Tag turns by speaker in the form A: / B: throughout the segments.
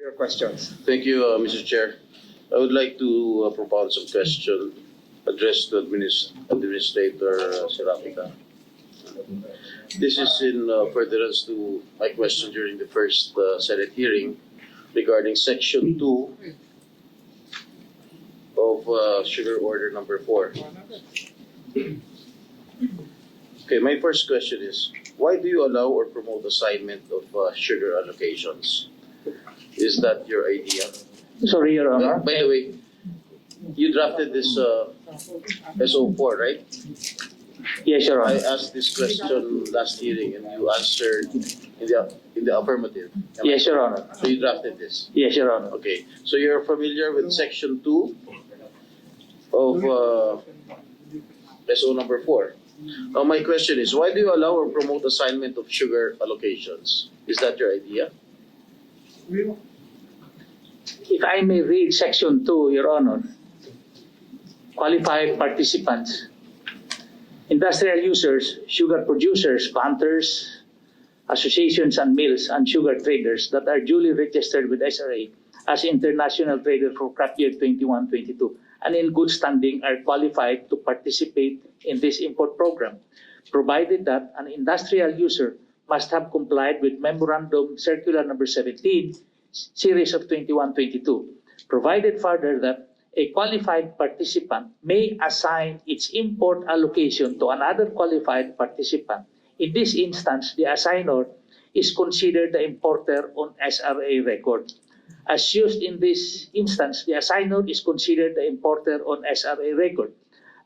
A: your questions.
B: Thank you, Mr. Chair. I would like to propound some question addressed to Administrator Serapica. This is in furtherance to my question during the first Senate hearing regarding Section 2 of Sugar Order Number 4. Okay, my first question is, why do you allow or promote assignment of sugar allocations? Is that your idea?
C: Sorry, Your Honor.
B: By the way, you drafted this SO4, right?
C: Yes, Your
B: I
C: Honor.
B: asked this question last hearing and you answered in the affirmative. Am I
C: Yes, Your
B: correct?
C: Honor.
B: So you drafted this.
C: Yes, Your Honor.
B: Okay. So you're familiar with Section 2 of SO number 4. Now my question is, why do you allow or promote assignment of sugar allocations? Is that your idea?
C: If I may read Section 2, Your Honor. Qualified participants, industrial users, sugar producers, planters, associations and mills, and sugar traders that are duly registered with SRA as international trader for crop year 21-22 and in good standing are qualified to participate in this import program, provided that an industrial user must have complied with Memorandum Circular Number 17, Series of 21-22, provided further that a qualified participant may assign its import allocation to another qualified participant. In this instance, the assigner is considered the importer on SRA record. As used in this instance, the assigner is considered the importer on SRA record.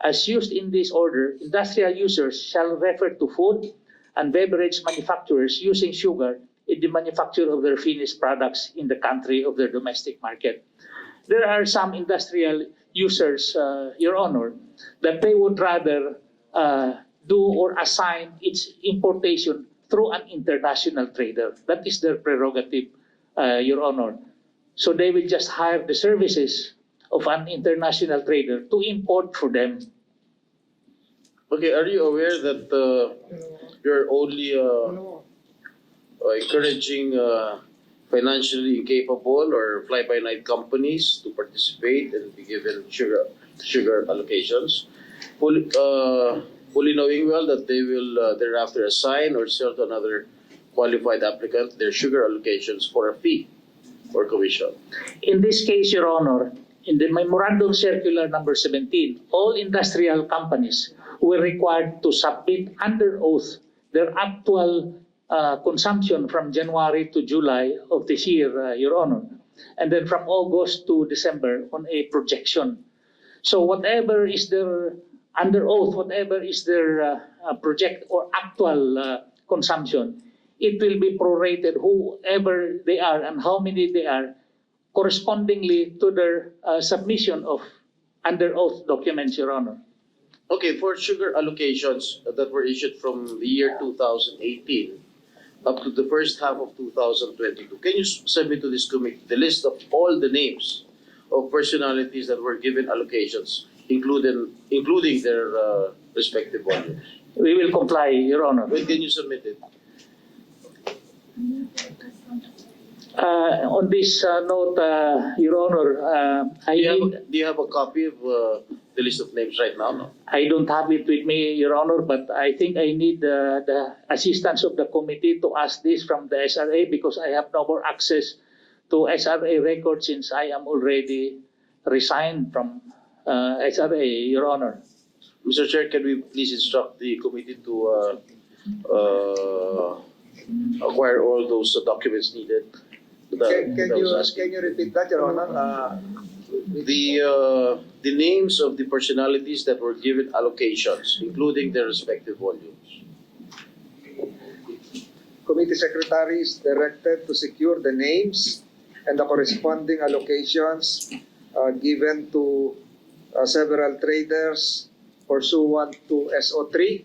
C: As used in this order, industrial users shall refer to food and beverage manufacturers using sugar in the manufacture of their finished products in the country of their domestic market. There are some industrial users, Your Honor, that they would rather do or assign its importation through an international trader. That is their prerogative, Your Honor. So they will just hire the services of an international trader to import for them.
B: Okay, are you aware that you're only encouraging financially incapable or fly-by-night companies to participate and be given sugar allocations, fully knowing well that they will thereafter assign or sell to another qualified applicant their sugar allocations for a fee or commission?
C: In this case, Your Honor, in the Memorandum Circular Number 17, all industrial companies were required to submit under oath their actual consumption from January to July of this year, Your Honor, and then from August to December on a projection. So whatever is their under oath, whatever is their project or actual consumption, it will be prorated whoever they are and how many they are, correspondingly to their submission of under oath documents, Your Honor.
B: Okay, for sugar allocations that were issued from the year 2018 up to the first half of 2022, can you submit to this committee the list of all the names of personalities that were given allocations, including their respective volumes?
C: We will comply, Your Honor.
B: When can you submit it?
C: On this note, Your Honor,
B: Do you have a copy of the list of names right now? No?
C: I don't have it with me, Your Honor, but I think I need the assistance of the committee to ask this from the SRA because I have no more access to SRA records since I am already resigned from SRA, Your Honor.
B: Mr. Chair, can we please instruct the committee to acquire all those documents needed?
A: Can you repeat that, Your Honor?
B: The names of the personalities that were given allocations, including their respective volumes.
A: Committee Secretary is directed to secure the names and the corresponding allocations given to several traders pursuant to SO3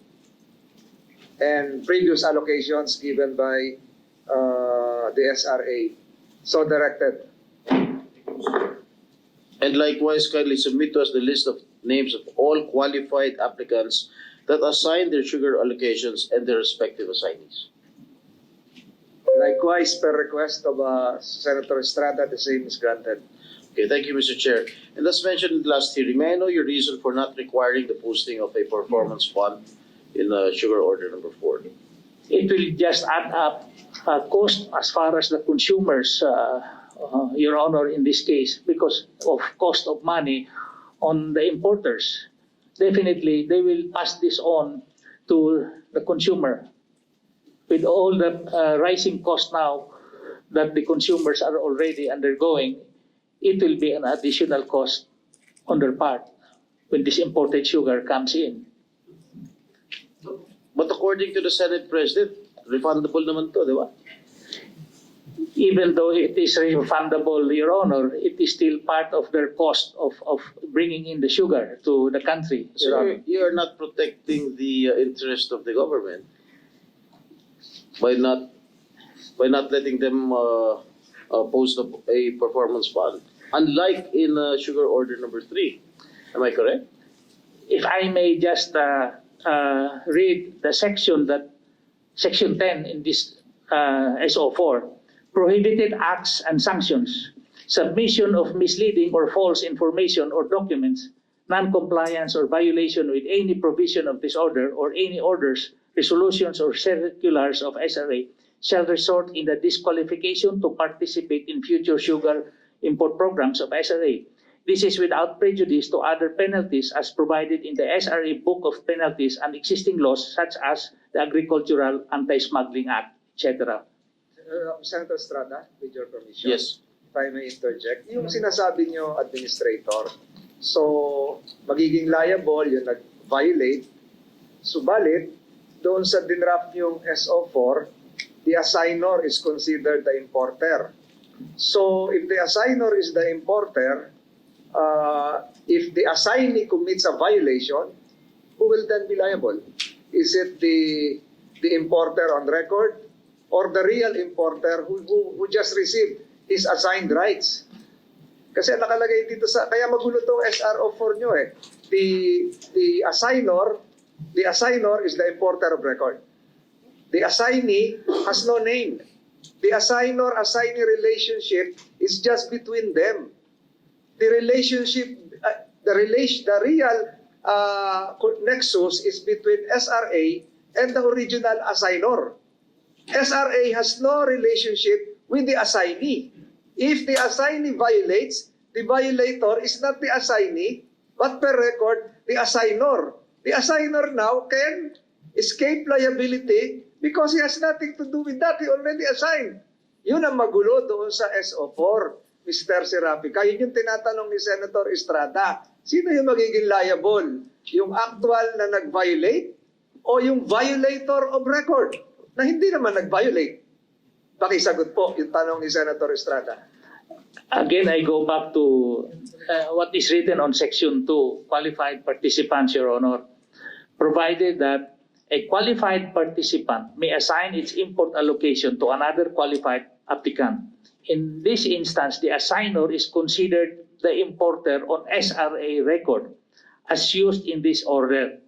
A: and previous allocations given by the SRA. So directed.
B: And likewise, kindly submit to us the list of names of all qualified applicants that assigned their sugar allocations and their respective assignees.
A: Likewise, per request of Senator Estrada, the same is granted.
B: Okay, thank you, Mr. Chair. And as mentioned in the last hearing, may I know your reason for not requiring the posting of a performance bond in Sugar Order number 4?
C: It will just add up cost as far as the consumers, Your Honor, in this case, because of cost of money on the importers. Definitely, they will pass this on to the consumer. With all the rising cost now that the consumers are already undergoing, it will be an additional cost on their part when this imported sugar comes in.
B: But according to the Senate President, refundable naman to, di ba?
C: Even though it is refundable, Your Honor, it is still part of their cost of bringing in the sugar to the country, Your
B: So
C: Honor.
B: you are not protecting the interest of the government by not letting them post a performance bond, unlike in Sugar Order number 3. Am I correct?
C: If I may just read the section 10 in this SO4, prohibited acts and sanctions, submission of misleading or false information or documents, non-compliance or violation with any provision of this order or any orders, resolutions or circulars of SRA shall result in the disqualification to participate in future sugar import programs of SRA. This is without prejudice to other penalties as provided in the SRA Book of Penalties and existing laws such as the Agricultural Anti-Smuggling Act, etc.
A: Senator Estrada, with your permission.
B: Yes.
A: If I may interject. Yung sinasabi nyo, Administrator, so magiging liable yung nag-violate, subalit, doon sa dinraft yung SO4, the assignor is considered the importer. So if the assignor is the importer, if the assignee commits a violation, who will then be liable? Is it the importer on record or the real importer who just received his assigned rights? Kasi nakalagay dito kaya magulo tong SRO4 nyo eh. The assignor is the importer of record. The assignee has no name. The assignor-assignee relationship is just between them. The relationship, the real nexus is between SRA and the original assignor. SRA has no relationship with the assignee. If the assignee violates, the violator is not the assignee, but per record, the assignor. The assignor now can escape liability because he has nothing to do with that. He already assigned. Yun ang magulo doon sa SO4, Mr. Serapica. Yun yung tinatanong ni Senator Estrada. Sino yung magiging liable? Yung actual na nag-violate o yung violator of record na hindi naman nag-violate? Pakisagot po yung tanong ni Senator Estrada.
C: Again, I go back to what is written on Section 2, qualified participants, Your Honor. Provided that a qualified participant may assign its import allocation to another qualified applicant. In this instance, the assigner is considered the importer on SRA record as used in this order.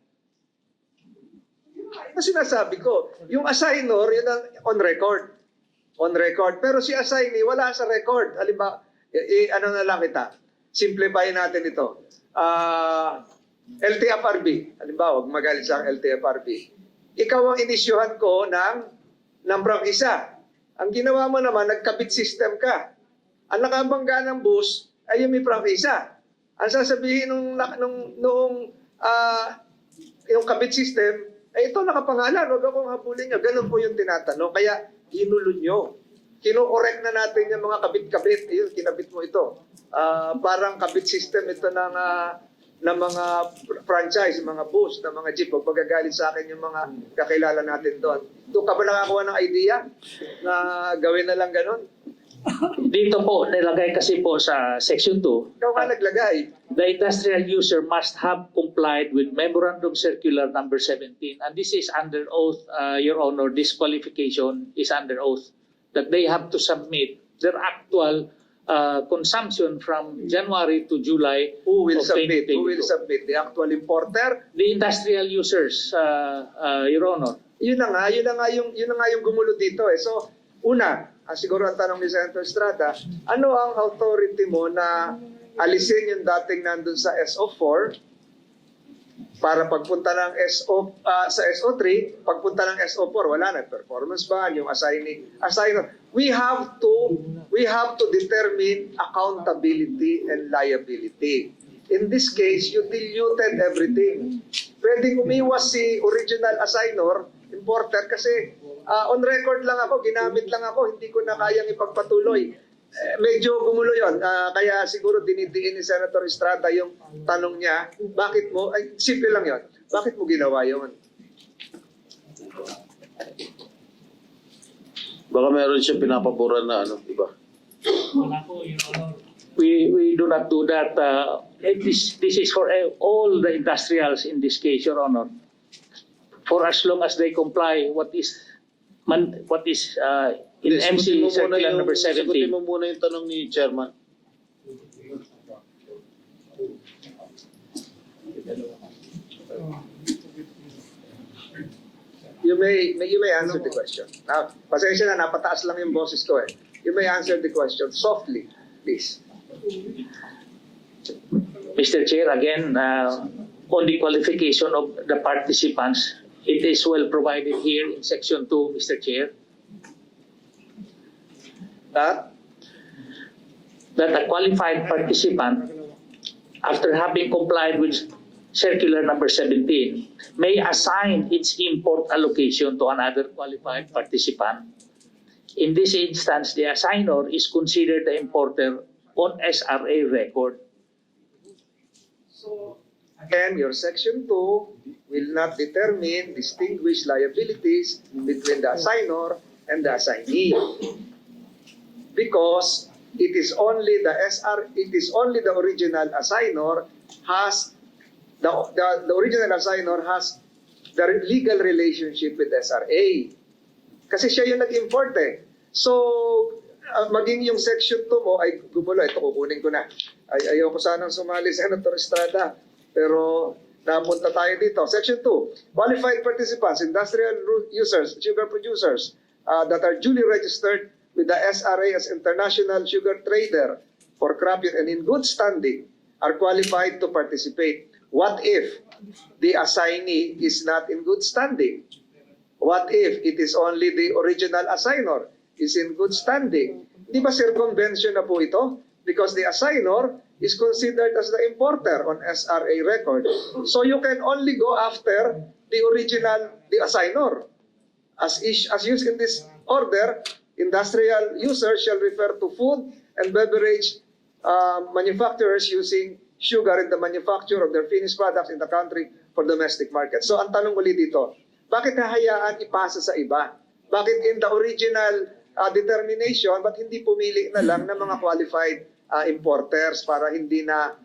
A: Ito sinasabi ko, yung assigner, yun ang on record. On record. Pero si assignee, wala sa record. Halimbawa, ano na lang kita, simplify natin ito. LTFRB. Halimbawa, huwag magalit sa LTFRB. Ikaw ang inisyuhan ko ng prangkisa. Ang ginawa mo naman, nagkabit system ka. Ang nakabangga ng bus ay yung may prangkisa. Ang sasabihin yung kabit system, ay ito nakapangalan, huwag akong habulin niya. Ganun po yung tinatanong. Kaya hinulo nyo. Kino-correct na natin yung mga kabit-kabit. Ayun, kinabit mo ito. Parang kabit system ito ng mga franchise, mga bus, ng mga jeep. Huwag magagalit sa akin yung mga kakilala natin doon. Doon ka ba nakakuha ng idea na gawin na lang ganun?
C: Dito po, nilagay kasi po sa Section 2,
A: Ikaw ka naglagay.
C: the industrial user must have complied with Memorandum Circular number 17. And this is under oath, Your Honor, this qualification is under oath, that they have to submit their actual consumption from January to July
A: Who will
C: of
A: submit?
C: 2022.
A: Who will submit? The actual importer?
C: The industrial users, Your Honor.
A: Yun na nga yung gumulo dito eh. So, Una, siguro ang tanong ni Senator Estrada, ano ang authority mo na alisin yung dating nandun sa SO4 para pagpunta ng sa SO3, pagpunta ng SO4, wala na performance ban, yung assigner. We have to determine accountability and liability. In this case, you diluted everything. Pwedeng umiwas si original assigner, importer, kasi on record lang ako, ginamit lang ako, hindi ko na kayang ipagpatuloy. Medyo gumulo yun. Kaya siguro dinidiin ni Senator Estrada yung tanong niya, bakit mo, simple lang yun, bakit mo ginawa yun?
B: Baka meron siya pinapaboran na ano, di ba?
C: We do not do that. This is for all the industrials in this case, Your Honor. For as long as they comply, what is in MC Circular number 17.
B: Sagutin mo muna yung tanong ni Chairman.
A: You may answer the question. Now, pasensya na, napataas lang yung boses ko eh. You may answer the question softly, please.
C: Mr. Chair, again, on the qualification of the participants, it is well provided here in Section 2, Mr. Chair, that a qualified participant, after having complied with Circular number 17, may assign its import allocation to another qualified participant. In this instance, the assigner is considered the importer on SRA record.
A: So, again, your Section 2 will not determine distinguish liabilities between the assigner and the assignee. Because it is only the original assigner has the original assigner has the legal relationship with SRA. Kasi siya yung nag-import eh. So, maging yung Section 2 mo, ay gumulo, ito kukunin ko na. Ayoko sanang sumali, Senator Estrada. Pero napunta tayo dito. Section 2, qualified participants, industrial users, sugar producers that are duly registered with the SRA as international sugar trader for crop and in good standing are qualified to participate. What if the assignee is not in good standing? What if it is only the original assigner is in good standing? Di ba circumvention na po ito? Because the assigner is considered as the importer on SRA record. So you can only go after the original, the assigner. As used in this order, industrial users shall refer to food and beverage manufacturers using sugar in the manufacture of their finished products in the country for domestic market. So ang tanong muli dito, bakit hahayaan ipasa sa iba? Bakit in the original determination, ba't hindi pumili na lang ng mga qualified importers para hindi na,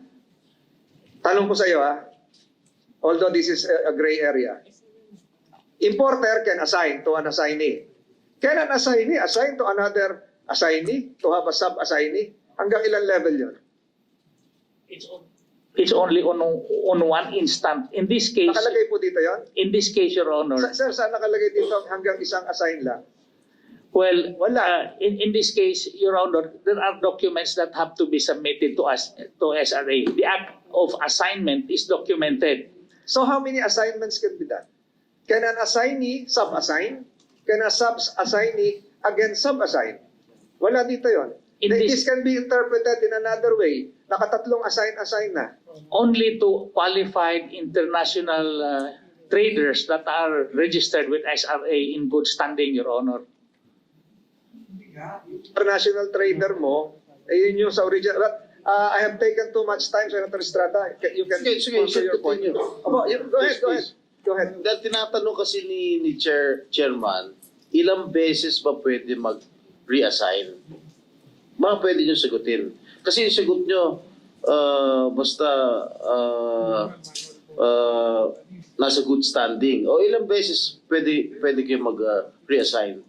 A: tanong ko sa iyo although this is a gray area, importer can assign to an assignee. Can an assignee assign to another assignee to have a sub-assignee? Hanggang ilang level yun?
C: It's only on one instant. In this case,
A: Nakalagay po dito yon?
C: in this case, Your Honor,
A: Sir, saan nakalagay dito hanggang isang assign lang?
C: well,
A: Wala.
C: in this case, Your Honor, there are documents that have to be submitted to us, to SRA. The act of assignment is documented.
A: So how many assignments can be done? Can an assignee sub-assign? Can a sub-assignee again sub-assign? Wala dito yon. This can be interpreted in another way. Nakatatlong assign na.
C: Only to qualified international traders that are registered with SRA in good standing, Your Honor.
A: International trader mo, yun yung sa original. But, I have taken too much time, Senator Estrada. You can sponsor your point. Go ahead.
B: Dahil tinatanong kasi ni Chairman, ilang beses ba pwede mag-reassign? Baka pwede nyo sagutin. Kasi yung sagot nyo, basta nasa good standing. O ilang beses pwede kayo mag-reassign?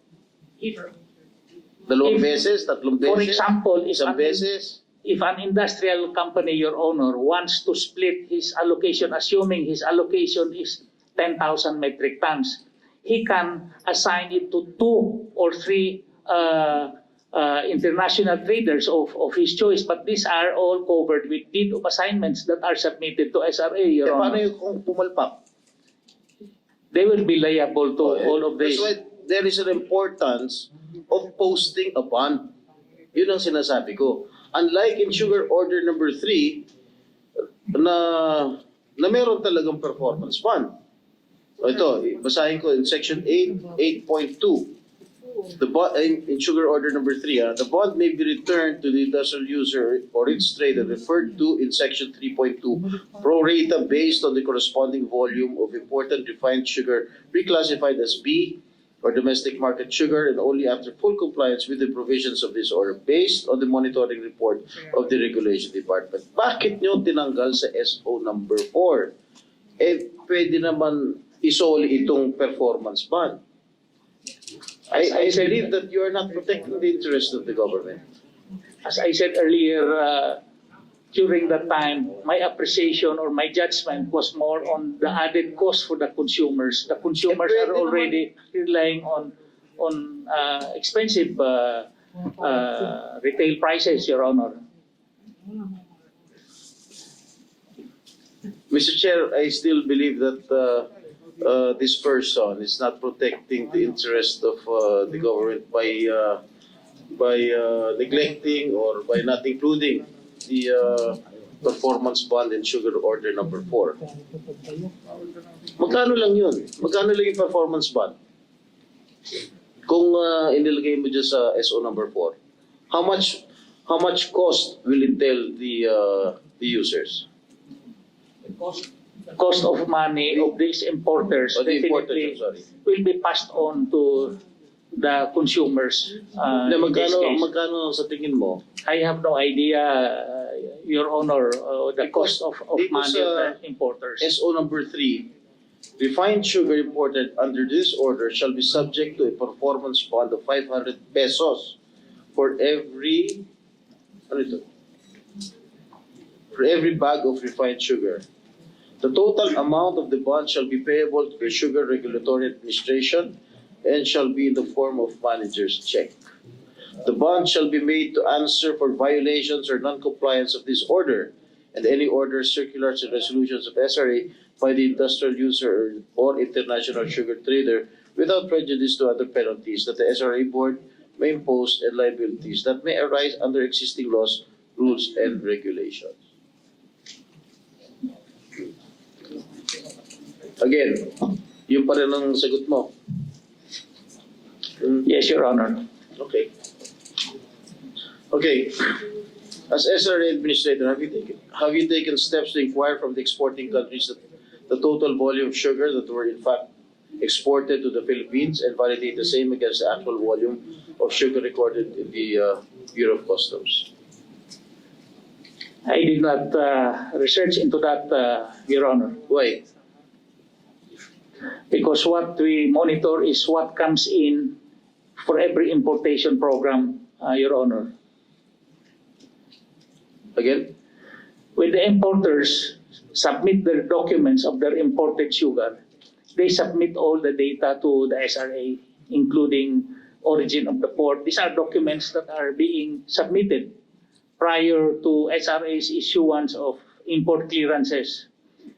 B: Dalawang beses? Tatlong beses?
C: For example,
B: isang beses?
C: if an industrial company, Your Honor, wants to split his allocation, assuming his allocation is 10,000 metric tons, he can assign it to 2 or 3 international traders of his choice, but these are all covered with deed of assignments that are submitted to SRA, Your
B: Paano
C: Honor.
B: yung kung pumalpak?
C: They will be liable to all of
B: That's
C: this.
B: why there is an importance of posting a bond. Yun ang sinasabi ko. Unlike in sugar order number 3, na meron talagang performance bond. O ito, basahin ko in section 8.2. In sugar order number 3, the bond may be returned to the industrial user or its trader referred to in section 3.2 pro rata based on the corresponding volume of imported refined sugar reclassified as B or domestic market sugar, and only after full compliance with the provisions of this order based on the monitoring report of the regulation department. Bakit nyo tinanggal sa SO number 4? Pwede naman isoli itong performance bond. I believe that you are not protecting the interest of the government.
C: As I said earlier, during that time, my appreciation or my judgment was more on the added cost for the consumers. The consumers are already relying on expensive retail prices, Your Honor.
B: Mr. Chair, I still believe that this person is not protecting the interest of the government by neglecting or by not including the performance bond in sugar order number 4. Magkano lang yun? Magkano lang yung performance bond? Kung inilagay mo dyan sa SO number 4, how much cost will entail the users?
C: Cost of money of these importers
B: Oh, the importers,
C: definitely
B: I'm sorry.
C: will be passed on to the consumers.
B: Na
C: In this case.
B: magkano sa tingin mo?
C: I have no idea, Your Honor, the
B: Because-
C: cost of
B: because,
C: money of the importers.
B: SO number 3, refined sugar imported under this order shall be subject to a performance bond of 500 pesos for every bag of refined sugar. The total amount of the bond shall be payable to the Sugar Regulatory Administration and shall be in the form of manager's check. The bond shall be made to answer for violations or non-compliance of this order and any orders, circulars, and resolutions of SRA by the industrial user or international sugar trader without prejudice to other penalties that the SRA board may impose and liabilities that may arise under existing laws, rules, and regulations. Again, yun pa rin ang sagot mo.
C: Yes, Your Honor.
B: Okay. Okay. As SRA administrator, have you taken steps to inquire from the exporting countries that the total volume of sugar that were in fact exported to the Philippines and validate the same against the actual volume of sugar recorded in the Bureau of Customs?
C: I did not research into that, Your Honor,
B: Why?
C: because what we monitor is what comes in for every importation program, Your Honor.
B: Again?
C: When the importers submit their documents of their imported sugar, they submit all the data to the SRA, including origin of the port. These are documents that are being submitted prior to SRA's issuance of import clearances.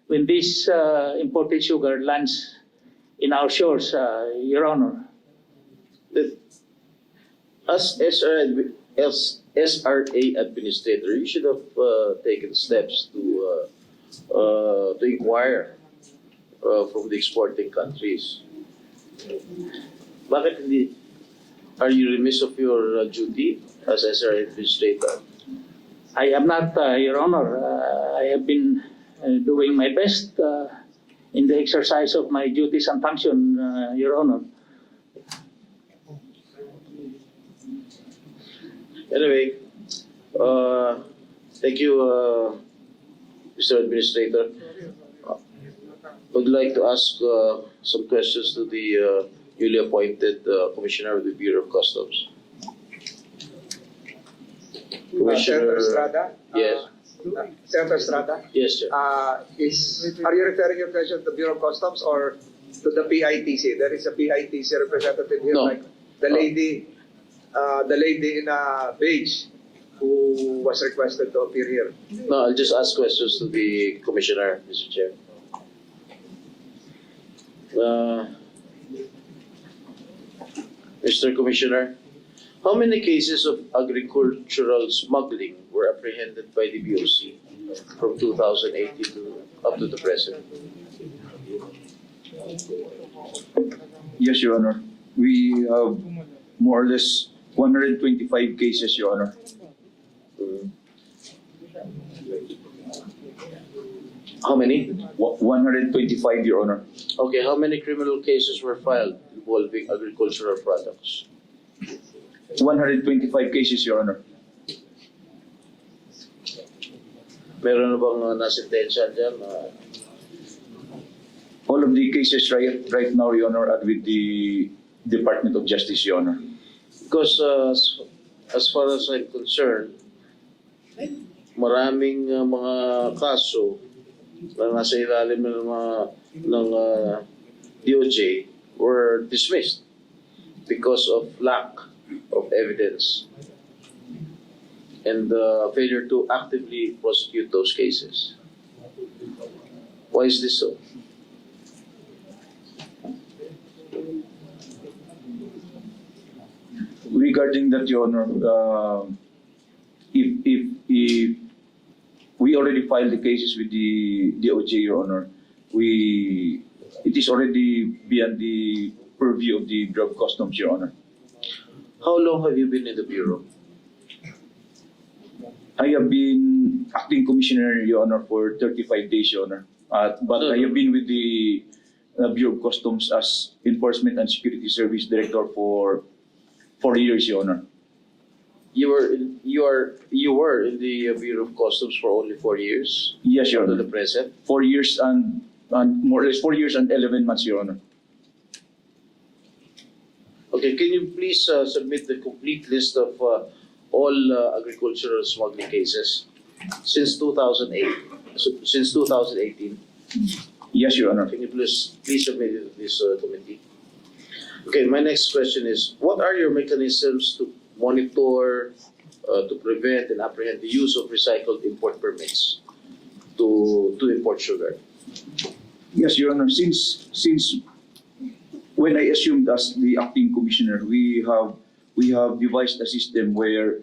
C: When this imported sugar lands in our shores, Your Honor.
B: As SRA administrator, you should have taken steps to inquire from the exporting countries. Bakit hindi? Are you remiss of your duty as SRA administrator?
C: I am not, Your Honor. I have been doing my best in the exercise of my duties and function, Your Honor.
B: Anyway, thank you, Mr. Administrator. I would like to ask some questions to the newly appointed Commissioner of the Bureau of Customs.
A: Senator Estrada?
B: Yes.
A: Senator Estrada?
B: Yes, sir.
A: Are you referring your question to the Bureau of Customs or to the PITC? There is a PITC representative here,
B: No.
A: like the lady the lady in beige who was requested to appear here.
B: No, I'll just ask questions to the Commissioner, Mr. Chair. Mr. Commissioner, how many cases of agricultural smuggling were apprehended by the BOC from 2018 to up to the present?
D: Yes, Your Honor. We have more or less 125 cases, Your Honor.
B: How many?
D: 125, Your Honor.
B: Okay, how many criminal cases were filed involving agricultural products?
D: 125 cases, Your Honor.
B: Meron na bang nasentensya dyan?
D: All of the cases right now, Your Honor, are with the Department of Justice, Your Honor.
B: Because as far as I'm concerned, maraming mga kaso na nasa ilalim ng DOJ were dismissed because of lack of evidence and failure to actively prosecute those cases. Why is this so?
D: Regarding that, Your Honor, if we already filed the cases with the DOJ, Your Honor, it is already beyond the purview of the Drug Customs, Your Honor.
B: How long have you been in the Bureau?
D: I have been acting commissioner, Your Honor, for 35 days, Your Honor. But I have been with the Bureau of Customs as Enforcement and Security Service Director for 4 years, Your Honor.
B: You were in the Bureau of Customs for only 4 years?
D: Yes, Your
B: To
D: Honor.
B: the present?
D: 4 years and more or less 4 years and 11 months, Your Honor.
B: Okay, can you please submit the complete list of all agricultural smuggling cases since 2008, since 2018?
D: Yes, Your Honor.
B: Can you please submit it to this committee? Okay, my next question is, what are your mechanisms to monitor, to prevent and apprehend the use of recycled import permits to import sugar?
D: Yes, Your Honor. Since when I assumed as the acting commissioner, we have devised a system where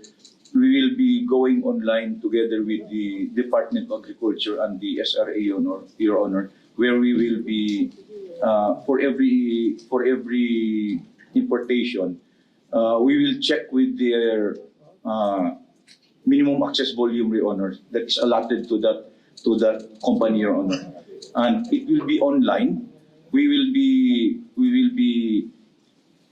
D: we will be going online together with the Department of Agriculture and the SRA, Your Honor, where we will be for every importation, we will check with their minimum access volume, Your Honor, that is allotted to that company, Your Honor, and it will be online. We will be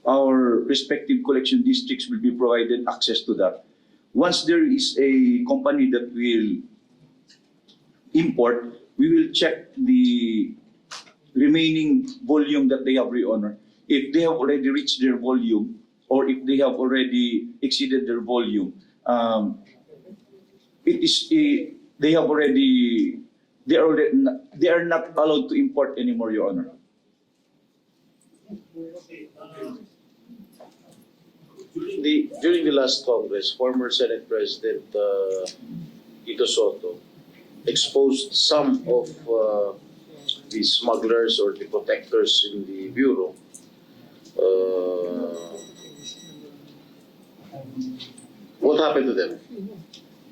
D: our respective collection districts will be provided access to that. Once there is a company that will import, we will check the remaining volume that they have, Your Honor. If they have already reached their volume or if they have already exceeded their volume, they are not allowed to import anymore, Your Honor.
B: During the last Congress, former Senate President Tito Soto exposed some of the smugglers or the protectors in the Bureau. What happened to them?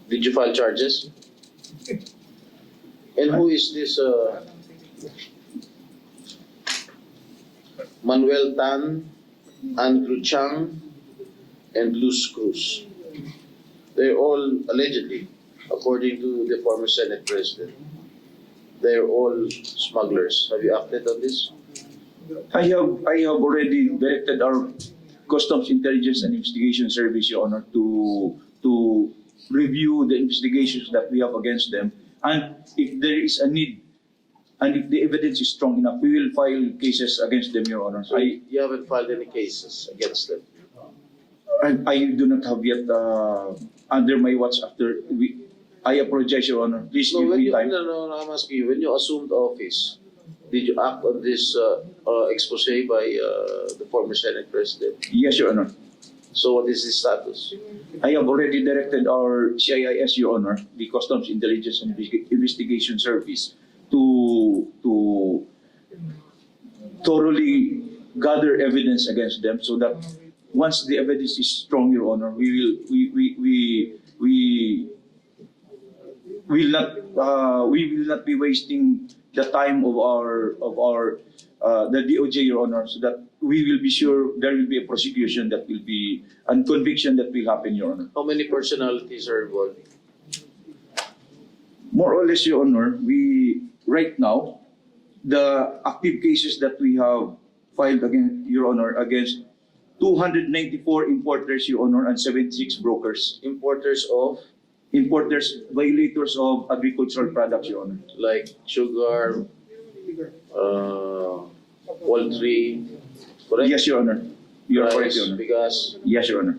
B: Did you file charges? And who is this Manuel Tan, Andrew Chang, and Luz Cruz? They're all allegedly, according to the former Senate President, they're all smugglers. Have you acted on this?
D: I have already directed our Customs Intelligence and Investigation Service, Your Honor, to review the investigations that we have against them, and if there is a need, and if the evidence is strong enough, we will file cases against them, Your Honor.
B: So you haven't filed any cases against them?
D: I do not have yet under my watch after I apologize, Your Honor. Please give me time.
B: No, I'm asking you, when you assumed office, did you act on this expose by the former Senate President?
D: Yes, Your Honor.
B: So what is the status?
D: I have already directed our CIS, Your Honor, the Customs Intelligence and Investigation Service, to thoroughly gather evidence against them, so that once the evidence is strong, Your Honor, we will not be wasting the time of our the DOJ, Your Honor, so that we will be sure there will be a prosecution that will be and conviction that will happen, Your Honor.
B: How many personalities are involved?
D: More or less, Your Honor, we right now the active cases that we have filed against, Your Honor, against 294 importers, Your Honor, and 76 brokers. Importers, violators of agricultural products, Your Honor.
B: Like sugar, poultry, correct?
D: Yes, Your Honor. You are
B: Rice,
D: correct, Your Honor.
B: Because
D: Yes, Your Honor.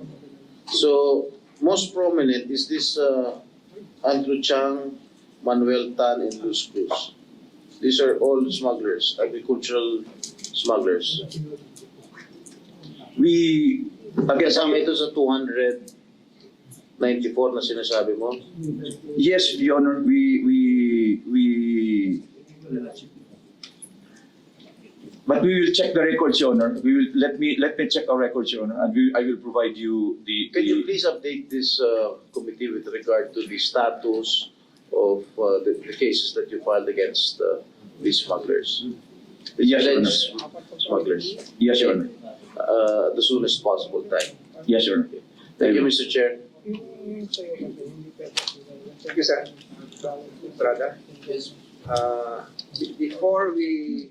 B: so most prominent is this Andrew Chang, Manuel Tan, and Luz Cruz. These are all smugglers, agricultural smugglers.
D: We
B: Kasama ito sa 294 na sinasabi mo?
D: yes, Your Honor. But we will check the records, Your Honor. We will let me check our records, Your Honor, and I will provide you the.
B: Can you please update this committee with regard to the status of the cases that you filed against these smugglers?
D: Yes, Your Honor.
B: Alleged smugglers.
D: Yes, Your Honor.
B: The soonest possible time.
D: Yes, Your Honor.
B: Thank you, Mr. Chair.
A: Thank you, sir. Estrada. Before we